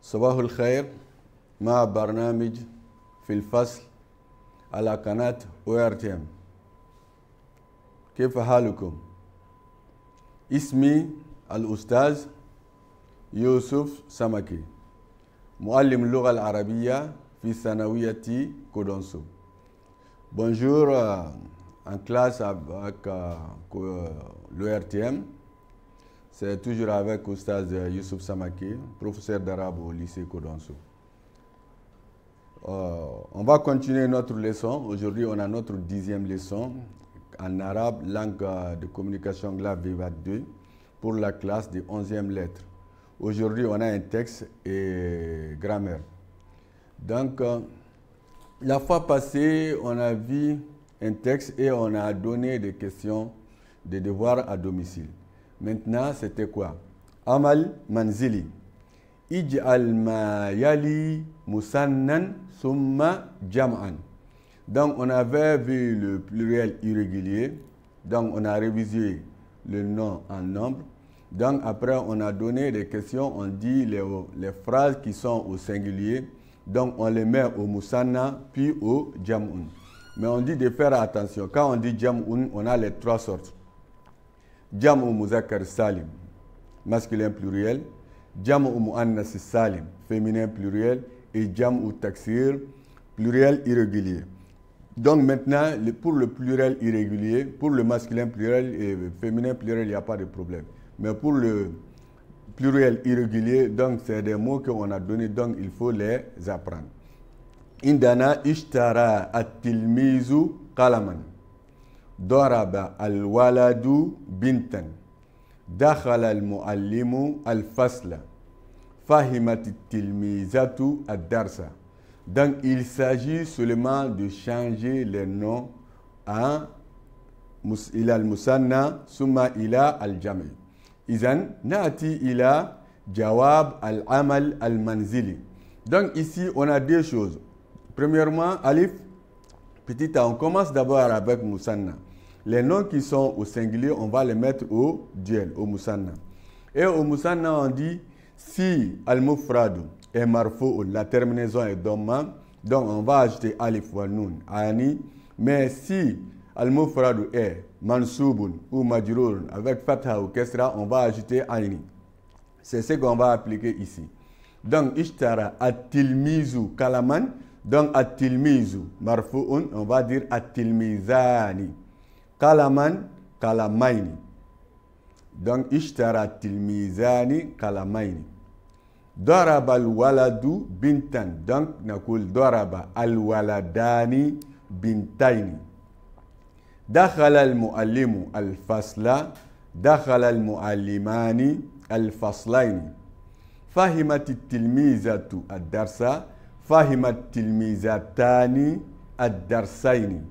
صباح الخير مع برنامج في الفصل على قناة ORTM. كيف حالكم؟ اسمي الأستاذ يوسف سمكي، معلم اللغة العربية في ثانوية كودونسو. Bonjour en classe avec l'ORTM. C'est toujours avec Oustaz Youssouf Samaki, professeur d'arabe au lycée Kodonso. On va continuer notre leçon. Aujourd'hui, on a notre 10e leçon en arabe, langue de communication Glave Viva 2, pour la classe de 11e lettre. Aujourd'hui, on a un texte et grammaire. Donc, la fois passée, on a vu un texte et on a donné des questions, des devoirs à domicile. Maintenant, c'était quoi? Amal manzili. Ij'al ma yali musannan summa jam'an. Donc, on avait vu le pluriel irrégulier. Donc, on a révisé le nom en nombre. Donc, après, on a donné des questions. On dit les phrases qui sont au singulier. Donc, on les met au musanna puis au jam'un. Mais on dit de faire attention. Quand on dit jam'un, on a les trois sortes. Jam'u muzakkar salim, masculin pluriel. Jam'u muannas salim, féminin pluriel. Et jam'u taksir, pluriel irrégulier. Donc maintenant, pour le pluriel irrégulier, pour le masculin pluriel et féminin pluriel, il n'y a pas de problème. Mais pour le pluriel irrégulier, donc c'est des mots qu'on a donnés, donc il faut les apprendre. Indana ishtara at-tilmizu qalaman. ضرب الولد بنتا دخل المعلم الفصل فهمت التلميذة الدرس. Donc il s'agit seulement de changer les noms à إلى المثنى ثم إلى الجمع. إذن نأتي إلى جواب العمل المنزلي. Donc ici on a deux choses. Premièrement, alif. Petit a, on commence d'abord avec Moussanna. Les noms qui sont au singulier, on va les mettre au duel, au Moussanna. Et au Moussanna, on dit si al-mufradu est marfou, la terminaison est dhamma, donc on va ajouter alif wa nun, ani. Mais si al-mufradu est mansubun ou majrurun avec fatha ou kesra, on va ajouter aini. C'est ce qu'on va appliquer ici. Donc, ishtara at-tilmizu kalaman. Donc, at-tilmizu, marfu'un, on va dire at-tilmizani. Kalaman, kalamaini. Donc, ishtara at-tilmizani, kalamaini. Daraba al-waladu bintan. Donc, nakul daraba al-waladani bintaini. Dakhala al-muallimu al-fasla. Dakhala al-muallimani al-faslaini. Fahimat at-tilmizatu ad-darsa. Fahimat tilmizatani ad-darsaini.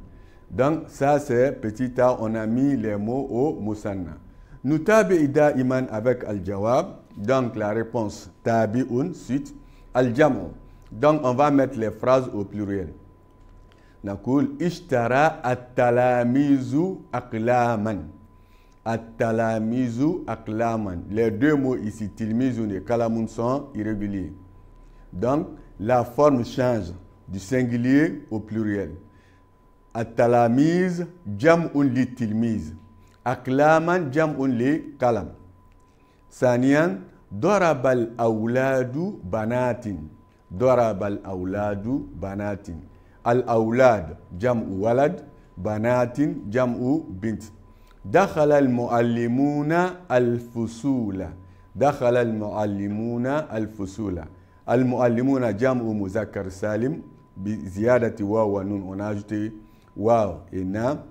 Donc ça c'est petit a, on a mis les mots au musanna. Nous tabi'i da'iman avec al-jawab. Donc la réponse tabi'un suite al-jam'u. Donc on va mettre les phrases au pluriel. Nakul ishtara at-talamizu aqlaman. At-talamizu aqlaman. Les deux mots ici, tilmizun et kalamun, sont irréguliers. Donc la forme change du singulier au pluriel. At-talamiz jam'un li tilmiz. Aklaman jam'un li kalam. Saniyan, darabal awladu banatin. Darabal awladu banatin. Al-awlad jam'u walad. Banatin jam'u bint. Dakhala al-muallimuna al-fusula. Dakhala al-muallimuna al-fusula. Al-muallimuna jam'u muzakkar salim bi ziyadati waw wa nun, on a ajouté waw et na.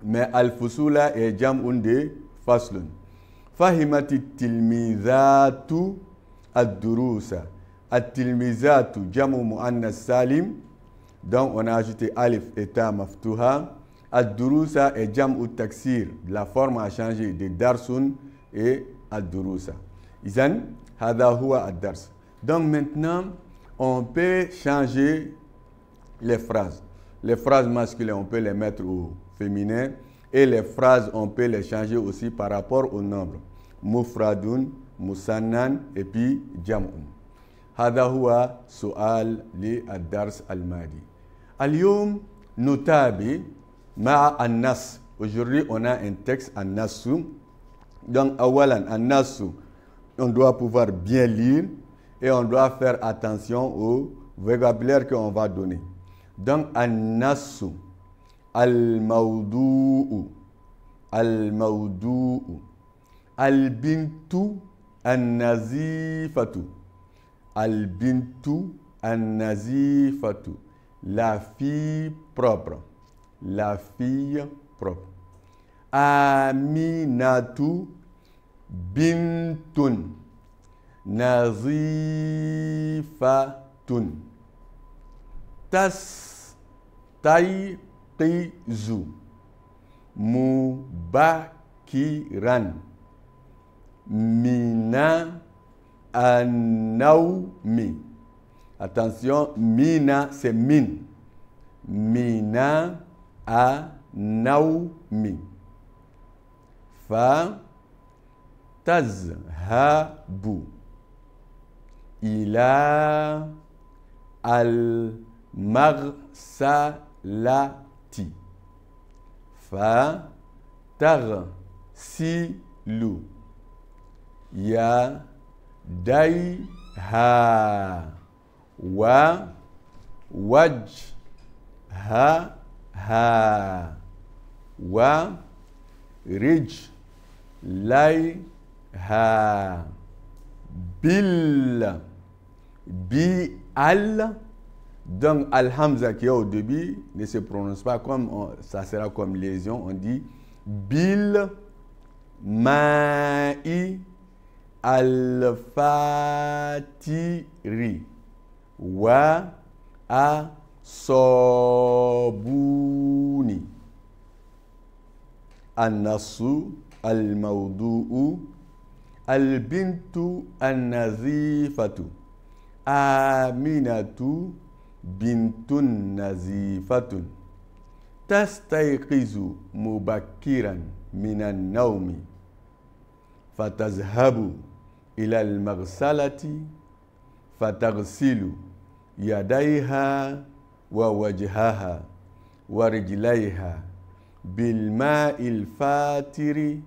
Mais al-fusula est jam'un de faslun. Fahimati tilmizatu ad-durusa. At-tilmizatu jam'u muannas salim. Donc on a ajouté alif et ta maftuha. Ad-durusa est jam'u taksir. La forme a changé de darsun et ad-durusa. Izan hada huwa ad-dars. Donc maintenant, on peut changer les phrases. Les phrases masculines, on peut les mettre au féminin. Et les phrases, on peut les changer aussi par rapport au nombre. Mufradun, musannan et puis jam'un. هذا هو سؤال للدرس الماضي. اليوم نتابع مع النص. Aujourd'hui, on a un texte en nassou. Donc, awalan, en nassou, on doit pouvoir bien lire et on doit faire attention au vocabulaire qu'on va donner. Donc, en nassou, al-mawdu'u, al-mawdu'u, al-bintu, an-nazifatu, al-bintu, an-nazifatu, la fille propre, la fille propre. Aminatu bintun nazifatun. Tastayqizu mubakiran mina an-nawmi. Attention, mina c'est min. Mina an-nawmi. Fa tazhabu ila al-maghsalati. Fa taghsilu yadayha wa wajhaha wa rijlayha bil al. Donc al-hamza qui est au début ne se prononce pas comme ça sera comme lésion. On dit bil ma'i al-fatiri wa asobuni. An-nasu al-mawdu'u al-bintu an-nazifatu. Aminatu bintun nazifatun. Tastayqizu mubakiran minan nawmi. Fatazhabu ila al-maghsalati. Fataghsilu yadayha wa wajhaha wa rijlayha bil ma'il fatiri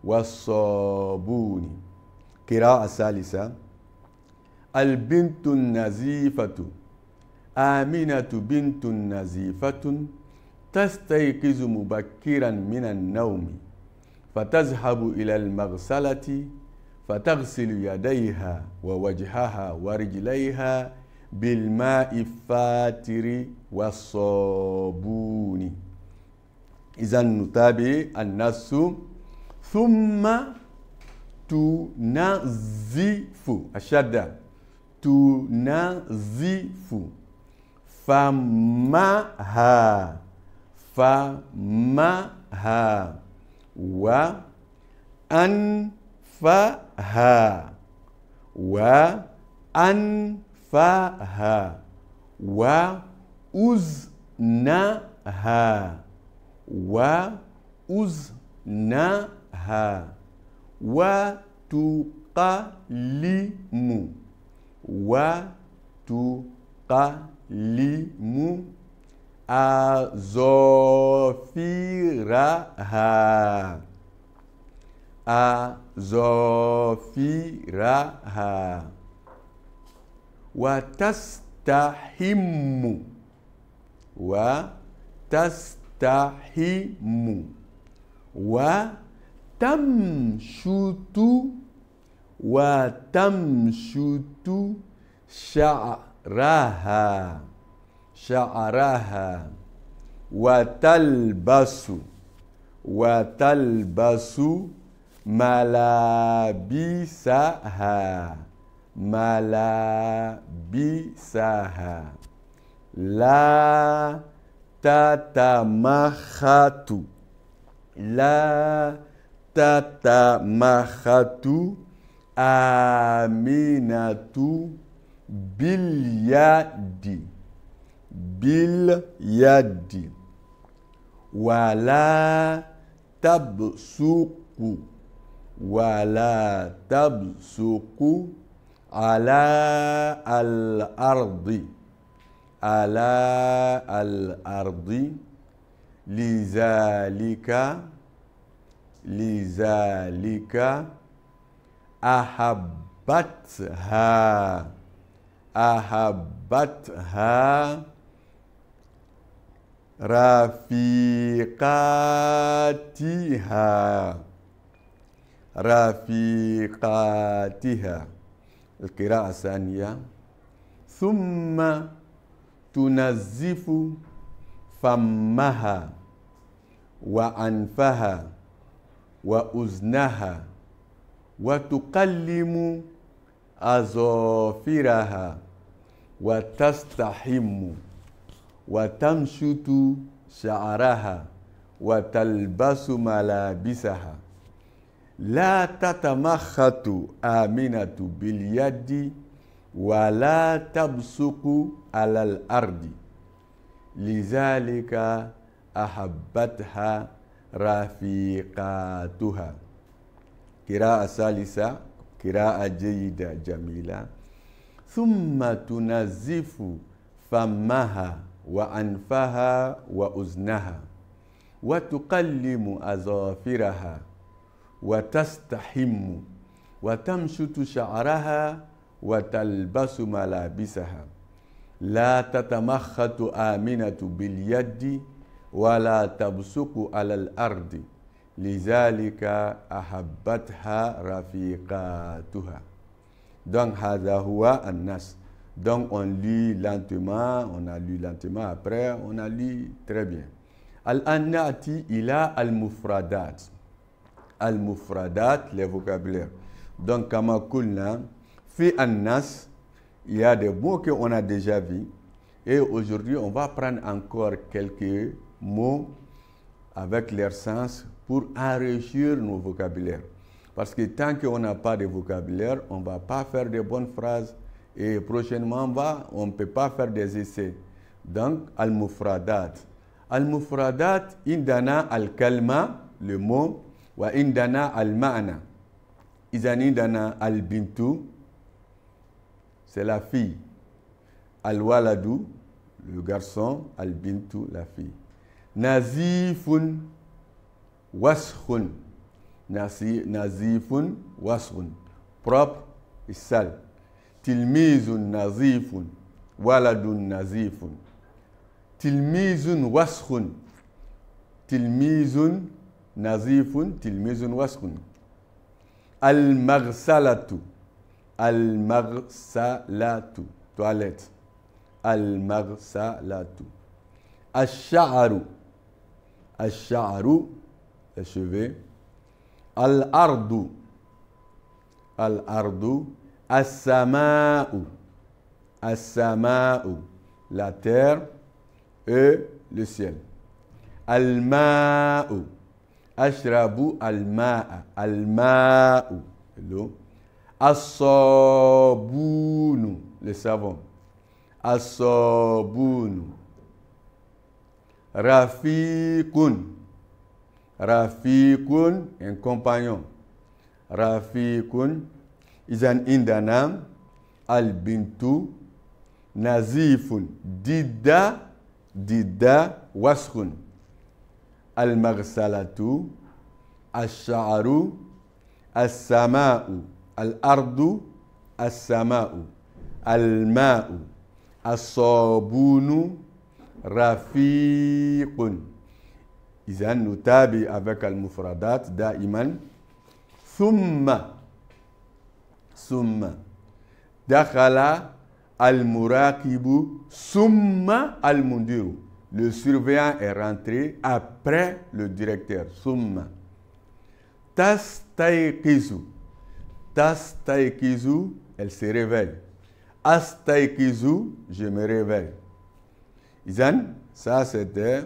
was-sabuni. Qira'a salisa. Al-bintu nazifatu. Aminatu bintun nazifatun. Tastayqizu mubakiran minan nawmi. Fatazhabu ila al-maghsalati. Fataghsilu yadayha wa wajhaha wa rijlayha bil ma'i fatiri was-sabuni. Izan nutabi an-nasu. Thumma tunazifu. Ashadda. Tunazifu. Famaha. Famaha. Wa anfaha. Wa anfaha. Wa uznaha. Wa uznaha. Wa tuqalimu. Wa tuqalimu azofiraha. Azofiraha. Wa tastahimu. Wa tastahimu. Wa tamshutu. Wa tamshutu sha'raha. Sha'raha. Wa talbasu. Wa talbasu malabisaha. Malabisaha. La tatamakhatu. La tatamakhatu aminatu bilyadi. Bilyadi. Wala tabsuku. Wala tabsuku على الأرض على الأرض لذلك أحبتها رفيقاتها القراءة الثانية ثم تنظف فمها وأنفها وأذنها وتقلم أظافرها وتستحم وتمشط شعرها وتلبس ملابسها لا تتمخط آمنة باليد ولا تبصق على الأرض لذلك أحبتها رفيقاتها. قراءة ثالثة قراءة جيدة جميلة. ثم تنظف فمها وأنفها وأذنها وتقلم أظافرها وتستحم وتمشط شعرها وتلبس ملابسها لا تتمخط آمنة باليد ولا تبصق على الأرض لذلك أحبتها رفيقاتها. Donc, هذا هو النص. Donc, on lit lentement, on a lu lentement, après, on a lu très bien. الآن نأتي إلى المفردات. المفردات, les vocabulaires. Donc, كما قلنا, في النص, il y a des mots qu'on a déjà vus. Et aujourd'hui, on va prendre encore quelques mots avec leur sens pour enrichir nos vocabulaires. Parce que tant qu'on n'a pas de vocabulaire, on ne va pas faire de bonnes phrases. Et prochainement, on ne peut pas faire des essais. Donc, al-mufradat. Al-mufradat, indana al-kalma, le mot, wa indana al-ma'na. Izan indana al-bintu, c'est la fille. Al-waladu, le garçon, al-bintu, la fille. Nazifun, waskhun. Nazifun, waskhun. Propre et sale. Tilmizun nazifun, waladun nazifun. Tilmizun waskhun. Tilmizun nazifun, tilmizun waskhun. Al-maghsalatu. Al-maghsalatu. Toilette. Al-maghsalatu. Ash-sha'aru. Ash-sha'aru, les cheveux. Al-ardu. Al-ardu. As-sama'u. As-sama'u. La terre et le ciel. Al-ma'u. Ashrabu al-ma'a. Al-ma'u. L'eau. As-sabunu. Le savon. As-sabunu. Rafiqun. Rafiqun, un compagnon. Rafiqun. Izan indana al-bintu nazifun. Didda waskhun. Al-maghsalatu. Ash-sha'aru. As-sama'u. Al-ardu. As-sama'u. Al-ma'u. As-sabunu. Rafiqun. Izan nutabi avec al-mufradat da'iman. Thumma. Summa. Dakhala al-muraqibu. Summa al-mundiru. Le surveillant est rentré après le directeur. Summa. Tastayqizu. Tastayqizu, elle se réveille. Astayqizu, je me réveille. Izan, ça c'était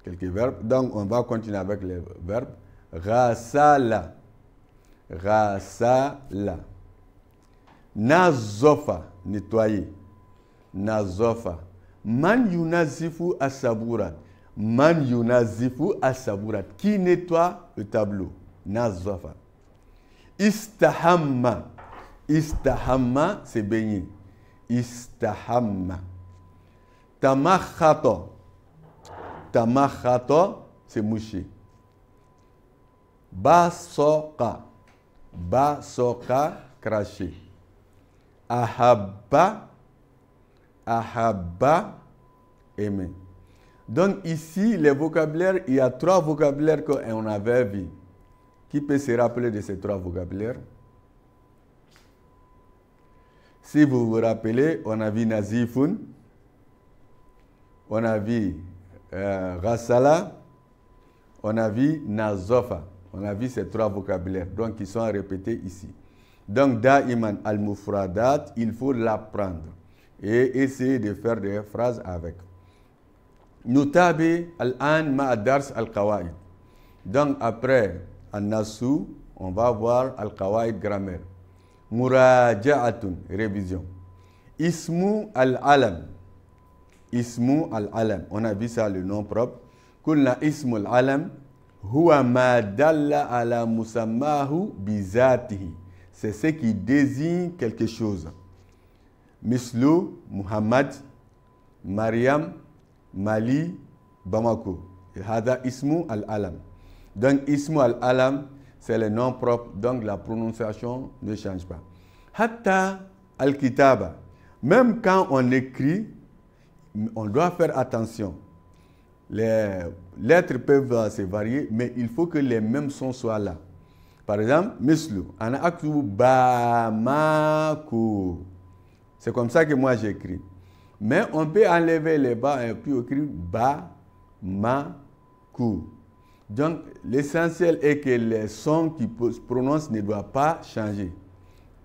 quelques verbes. Donc on va continuer avec les verbes. Ghasala. Ghasala. Nazofa, nettoyer. Nazofa. Man yunazifu asaburat. Man yunazifu asaburat. Qui nettoie le tableau? Nazofa. Istahamma. Istahamma, c'est baigner. Istahamma. Tamakhata. Tamakhata, c'est moucher. Basoka. Basoka, cracher. Ahabba. Ahabba, aimer. Donc ici, les vocabulaires, il y a 3 vocabulaires qu'on avait vus. Qui peut se rappeler de ces 3 vocabulaires? Si vous vous rappelez, on a vu Nazifun, on a vu Ghassala, on a vu Nazofa. On a vu ces 3 vocabulaires, donc ils sont répétés ici. Donc, Da'iman al-Mufradat, il faut l'apprendre et essayer de faire des phrases avec. Nutabi al-an ma'adars al-Qawaid. Donc, après An-Nasu, on va voir al-Qawaid grammaire. Muraja'atun, révision. Ismu al-alam. Ismu al-alam. On a vu ça, le nom propre. Kulna ismu al-alam. Huwa ma dalla ala musammahu bizatihi. C'est ce qui désigne quelque chose. Mislu, Muhammad, Mariam, Mali, Bamako. Hada ismu al-alam. Donc, ismu al-alam, c'est le nom propre, donc la prononciation ne change pas. Hatta al-kitaba. Même quand on écrit, on doit faire attention. Les lettres peuvent se varier, mais il faut que les mêmes sons soient là. Par exemple, mislu, ana aktubu bamaku. C'est comme ça que moi j'écris. Mais on peut enlever les bas et puis écrire bamaku. Donc, l'essentiel est que les sons qui prononcent ne doivent pas changer.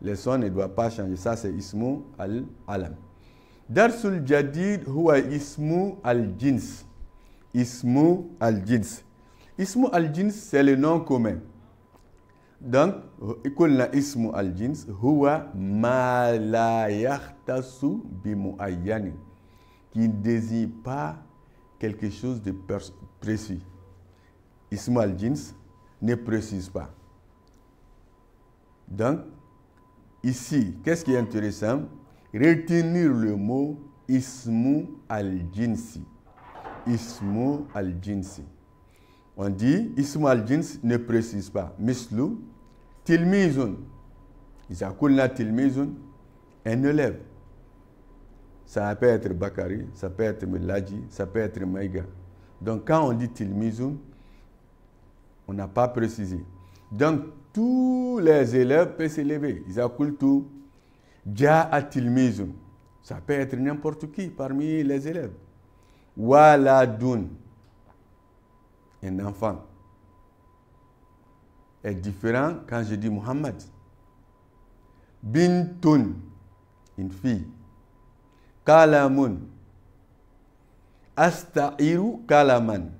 Les sons ne doivent pas changer. Ça, c'est ismu al-alam. Darsul jadid huwa ismu al-jins. Ismu al-jins. Ismu al-jins, c'est le nom commun. Donc, ismu al-jins huwa ma la yahtasu bi mu'ayyanin, qui ne désigne pas quelque chose de précis. Ismu al-jins ne précise pas. Donc, ici, qu'est-ce qui est intéressant? Retenir le mot ismu al-jinsi. Ismu al-jinsi. On dit ismu al-jins ne précise pas. Mislu, tilmizun. Iza kulna tilmizun, un élève. Ça peut être Bakari, ça peut être Melaji, ça peut être Maïga. Donc, quand on dit tilmizun, on n'a pas précisé. Donc, tous les élèves peuvent s'élever. Iza kultu, ja'a tilmizun. Ça peut être n'importe qui parmi les élèves. Waladun, un enfant, est différent quand je dis Muhammad. Bintun, une fille. Kalamun, asta'iru kalaman.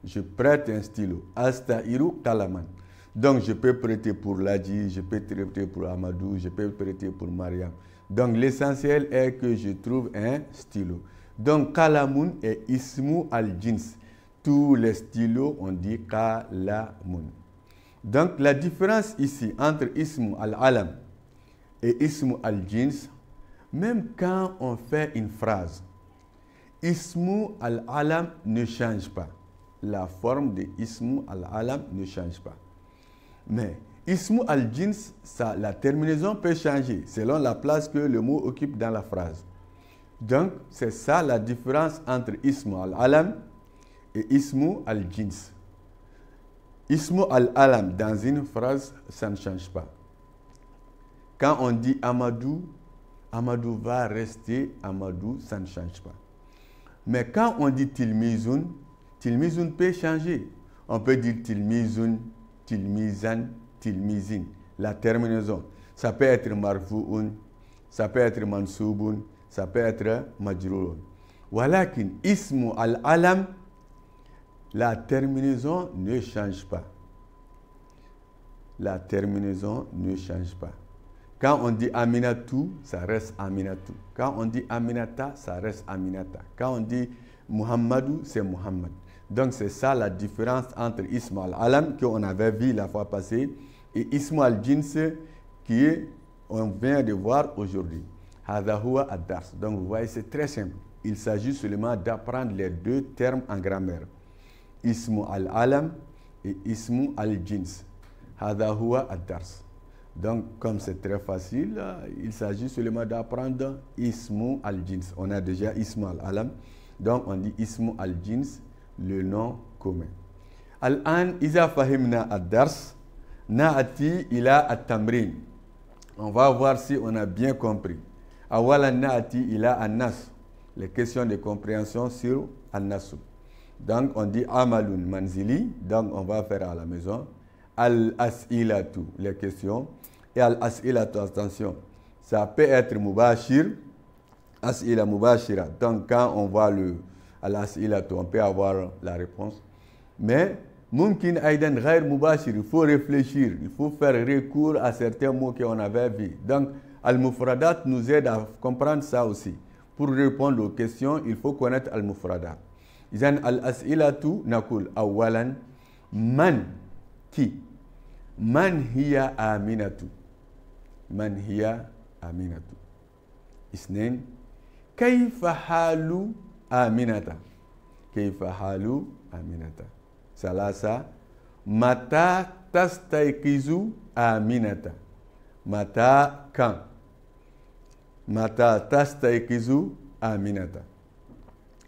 Je prête un stylo. Asta'iru kalaman. Donc, je peux prêter pour Ladji, je peux prêter pour Amadou, je peux prêter pour Mariam. Donc, l'essentiel est que je trouve un stylo. Donc, kalamun est ismu al-jins. Tous les stylos, on dit kalamun. Donc, la différence ici entre ismu al-alam et ismu al-jins, même quand on fait une phrase, ismu al-alam ne change pas. La forme de ismu al-alam ne change pas. Mais ismu al-jins, la terminaison peut changer selon la place que le mot occupe dans la phrase. Donc, c'est ça la différence entre ismu al-alam et ismu al-jins. Ismu al-alam dans une phrase, ça ne change pas. Quand on dit Amadou, Amadou va rester Amadou, ça ne change pas. Mais quand on dit Tilmizun, Tilmizun peut changer. On peut dire Tilmizun, Tilmizan, Tilmizin. La terminaison. Ça peut être Marfu'un, ça peut être Mansubun, ça peut être Majrurun. Walakin Ismu al-alam, la terminaison ne change pas. La terminaison ne change pas. Quand on dit Aminatou, ça reste Aminatou. Quand on dit Aminata, ça reste Aminata. Quand on dit Muhammadou, c'est Muhammad. Donc c'est ça la différence entre Ismu al-alam, qu'on avait vu la fois passée, et Ismu al-jins, qui est, on vient de voir aujourd'hui. Hadha huwa ad-dars. Donc vous voyez, c'est très simple. Il s'agit seulement d'apprendre les deux termes en grammaire. Ismu al-alam et ismu al-jins. Hadha huwa ad-dars. Donc, comme c'est très facile, il s'agit seulement d'apprendre ismu al-jins. On a déjà ismu al-alam. Donc, on dit ismu al-jins, le nom commun. Al-an, iza fahimna ad-dars, na'ati ila at-tamrin. On va voir si on a bien compris. Awalan na'ati ila an-nas. Les questions de compréhension sur an-nasu. Donc, on dit amalun manzili. Donc, on va faire à la maison. Al-as'ilatu, les questions. Et al-as'ilatu, attention, ça peut être mubashir, as'ila mubashira. Donc, quand on voit le al-as'ilatu, on peut avoir la réponse. Mais, mumkin aïdan ghair mubashir, il faut réfléchir, il faut faire recours à certains mots qu'on avait vus. Donc, al-mufradat nous aide à comprendre ça aussi. Pour répondre aux questions, il faut connaître al-mufradat. Izan al-as'ilatu nakul awalan man qui. Man hiya aminatu. Man hiya aminatu. Isnain. Kayfa halu aminata. Kayfa halu aminata. Salasa. Mata tastayqizu aminata. Mata quand. Mata tastayqizu aminata.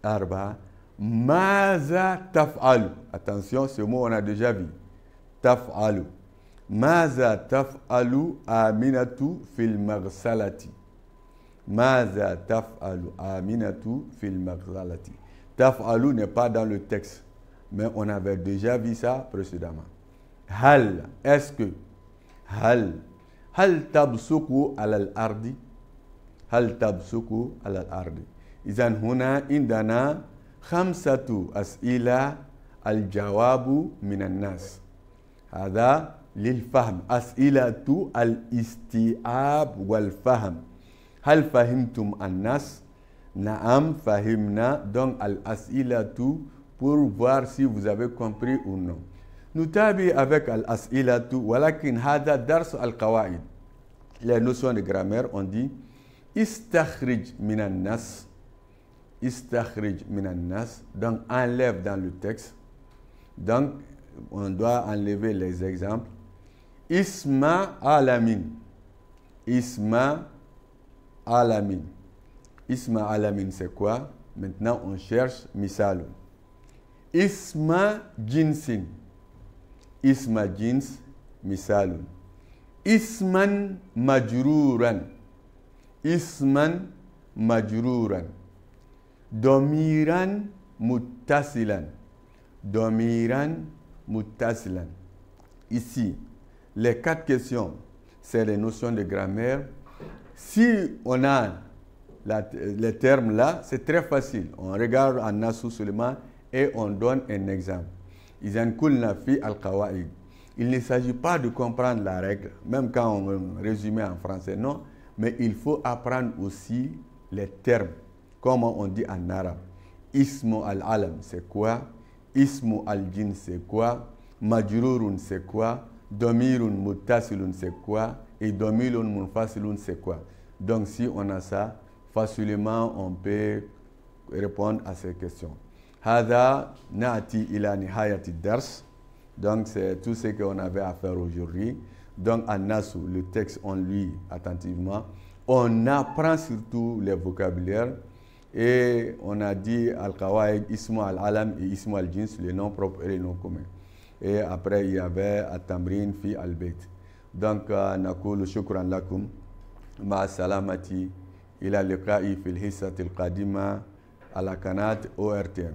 Arba. Maza taf'alu. Attention, ce mot on a déjà vu. Taf'alu. Maza taf'alu aminatu fil maghsalati. Maza taf'alu aminatu fil maghsalati. Taf'alu n'est pas dans le texte, mais on avait déjà vu ça précédemment. Hal, est-ce que? Hal tabsuku alal ardi. Hal tabsuku alal ardi. Izan huna indana khamsatu as'ila al-jawabu minan nas. هذا للفهم أسئلة الاستيعاب والفهم. هل فهمتم الناس؟ نعم فهمنا. Donc الأسئلة pour voir si vous avez compris ou non. نتابع avec الأسئلة ولكن هذا درس القواعد. Les notions de grammaire on dit استخرج من الناس. استخرج من الناس. Donc enlève dans le texte. Donc on doit enlever les exemples. Isma alamin. Isma alamin. Isma alamin, c'est quoi? Maintenant, on cherche misal. Isma jinsin. Isma jins, misalun. Isman majruran. Isman majruran. Domiran muttasilan. Domiran muttasilan. Ici, les 4 questions, c'est les notions de grammaire. Si on a les termes là, c'est très facile. On regarde en nasu seulement et on donne un exemple. Il ne s'agit pas de comprendre la règle, même quand on résume en français, non. Mais il faut apprendre aussi les termes, comme on dit en arabe. Ismu al-alam, c'est quoi? Ismu al-jin, c'est quoi? Majrurun, c'est quoi? Domirun muttasilun, c'est quoi? Et domirun munfasilun, c'est quoi? Donc, si on a ça, facilement, on peut répondre à ces questions. Hada na'ati ila nihayati dars. Donc, c'est tout ce qu'on avait à faire aujourd'hui. Donc, à Nasu, le texte, on lit attentivement. On apprend surtout les vocabulaires. Et on a dit Al-Qawaid, Ismu al-Alam et Ismu al-Jins, les noms propres et les noms communs. Et après, il y avait At-Tamrin fi al-Bayt. Donc, nakulu shukran lakum. Ma salamati ila liqa'i fil hissati al-qadima ala kanat ORTM.